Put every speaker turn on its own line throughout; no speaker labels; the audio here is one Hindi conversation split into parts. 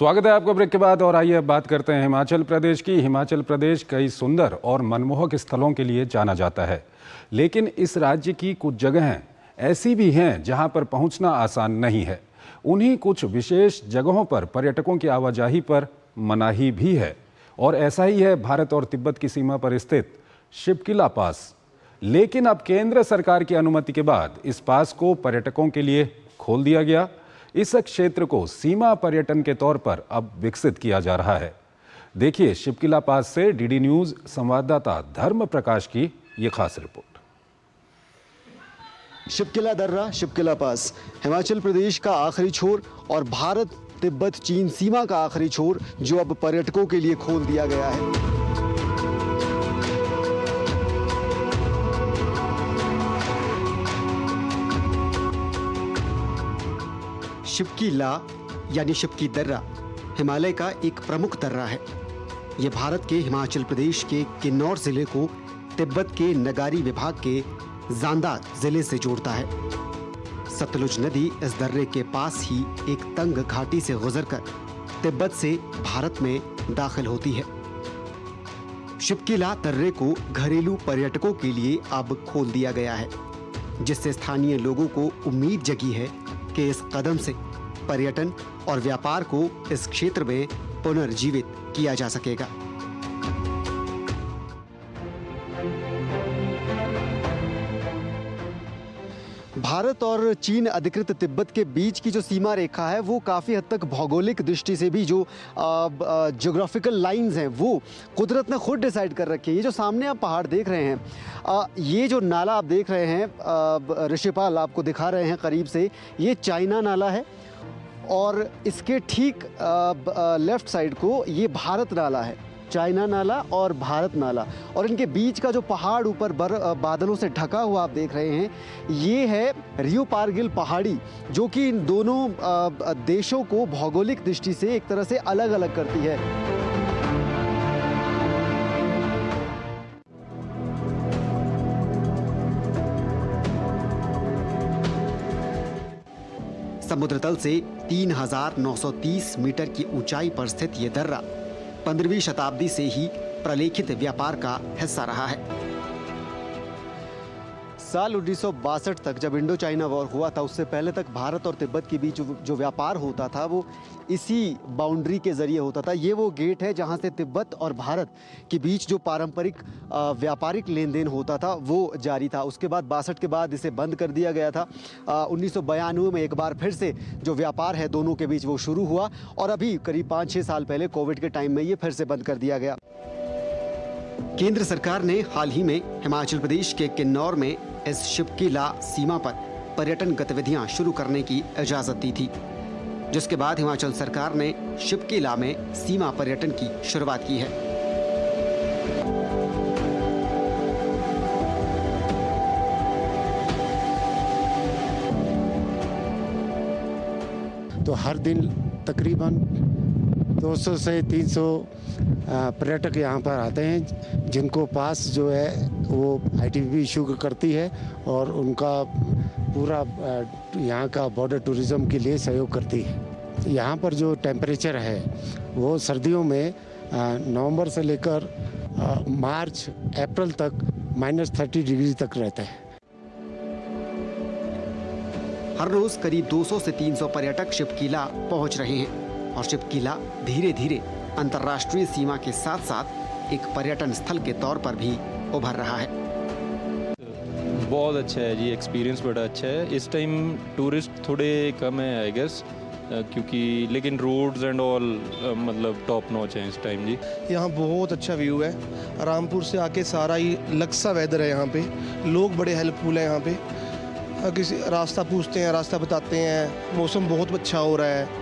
स्वागत है आपको ब्रेक के बाद और आइए अब बात करते हैं हिमाचल प्रदेश की। हिमाचल प्रदेश कई सुंदर और मनमोहक स्थलों के लिए जाना जाता है, लेकिन इस राज्य की कुछ जगहें ऐसी भी हैं जहां पर पहुंचना आसान नहीं है। उन्हीं कुछ विशेष जगहों पर पर्यटकों की आवाजाही पर मनाही भी है, और ऐसा ही है भारत और तिब्बत की सीमा पर स्थित शिपकिला पास। लेकिन अब केंद्र सरकार की अनुमति के बाद इस पास को पर्यटकों के लिए खोल दिया गया। इस क्षेत्र को सीमा पर्यटन के तौर पर अब विकसित किया जा रहा है। देखिए शिपकिला पास से डीडी न्यूज संवाददाता धर्म प्रकाश की ये खास रिपोर्ट।
शिपकिला दर्रा, शिपकिला पास, हिमाचल प्रदेश का आखिरी छोर और भारत तिब्बत चीन सीमा का आखिरी छोर जो अब पर्यटकों के लिए खोल दिया गया है। शिपकिला यानी शिपकी दर्रा हिमालय का एक प्रमुख दर्रा है। यह भारत के हिमाचल प्रदेश के किन्नौर जिले को तिब्बत के नगारी विभाग के जांदा जिले से जोड़ता है। सतलुज नदी इस दर्रे के पास ही एक तंग घाटी से गुजरकर तिब्बत से भारत में दाखिल होती है। शिपकिला दर्रे को घरेलू पर्यटकों के लिए अब खोल दिया गया है, जिससे स्थानीय लोगों को उम्मीद जगी है कि इस कदम से पर्यटन और व्यापार को इस क्षेत्र में पुनर्जीवित किया जा सकेगा। भारत और चीन अधिकृत तिब्बत के बीच की जो सीमा रेखा है वो काफ़ी हद तक भौगोलिक दृष्टि से भी जो ज्योग्राफिकल लाइंस हैं वो कुदरत ने खुद डिसाइड कर रखी है। ये जो सामने आप पहाड़ देख रहे हैं, ये जो नाला आप देख रहे हैं, ऋषिपाल आपको दिखा रहे हैं करीब से, ये चाइना नाला है और इसके ठीक लेफ्ट साइड को ये भारत नाला है। चाइना नाला और भारत नाला, और इनके बीच का जो पहाड़ ऊपर बादलों से ढका हुआ आप देख रहे हैं, ये है रियो पारगिल पहाड़ी, जो कि इन दोनों देशों को भौगोलिक दृष्टि से एक तरह से अलग अलग करती है। समुद्र तल से 3930 मीटर की ऊंचाई पर स्थित ये दर्रा 15वीं शताब्दी से ही प्रलेखित व्यापार का हिस्सा रहा है। साल 1962 तक जब इंडो चाइना वॉर हुआ था, उससे पहले तक भारत और तिब्बत के बीच जो व्यापार होता था वो इसी बाउंड्री के जरिए होता था। ये वो गेट है जहां से तिब्बत और भारत के बीच जो पारंपरिक व्यापारिक लेन देन होता था वो जारी था। उसके बाद 62 के बाद इसे बंद कर दिया गया था। 1992 में एक बार फिर से जो व्यापार है दोनों के बीच वो शुरू हुआ, और अभी करीब 5-6 साल पहले कोविड के टाइम में ये फिर से बंद कर दिया गया। केंद्र सरकार ने हाल ही में हिमाचल प्रदेश के किन्नौर में इस शिपकिला सीमा पर पर्यटन गतिविधियां शुरू करने की इजाजत दी थी, जिसके बाद हिमाचल सरकार ने शिपकिला में सीमा पर्यटन की शुरुआत की है।
तो हर दिन तकरीबन 200 से 300 पर्यटक यहाँ पर आते हैं, जिनको पास जो है वो आईटीबीपी इशू करती है और उनका पूरा यहाँ का बॉर्डर टूरिज्म के लिए सहयोग करती है। यहाँ पर जो टेम्परेचर है वो सर्दियों में नवंबर से लेकर मार्च अप्रैल तक -30 डिग्री तक रहता है।
हर रोज करीब 200 से 300 पर्यटक शिपकिला पहुँच रहे हैं, और शिपकिला धीरे धीरे अंतर्राष्ट्रीय सीमा के साथ साथ एक पर्यटन स्थल के तौर पर भी उभर रहा है।
बहुत अच्छा है जी, एक्सपीरियंस बड़ा अच्छा है। इस टाइम टूरिस्ट थोड़े कम है आई गेस, क्योंकि लेकिन रोड्स एंड ऑल मतलब टॉप नॉच है इस टाइम जी।
यहाँ बहुत अच्छा व्यू है। रामपुर से आके सारा ही लक्सा वेदर है यहाँ पे, लोग बड़े हेल्पफुल हैं यहाँ पे। किसी रास्ता पूछते हैं, रास्ता बताते हैं, मौसम बहुत अच्छा हो रहा है।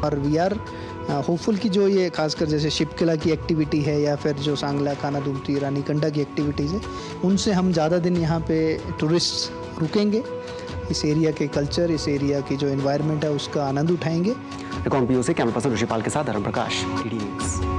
और वी आर होपफुल कि जो ये खासकर जैसे शिपकिला की एक्टिविटी है या फिर जो सांगला, कानादुमती, रानीकंडा की एक्टिविटीज़ है, उनसे हम ज़्यादा दिन यहाँ पे टूरिस्ट रुकेंगे, इस एरिया के कल्चर, इस एरिया की जो एनवायरनमेंट है उसका आनंद उठाएंगे।
रिकॉर्ड ब्यूरो से कैमरा पर्सन ऋषिपाल के साथ धर्म प्रकाश, डीडी न्यूज़।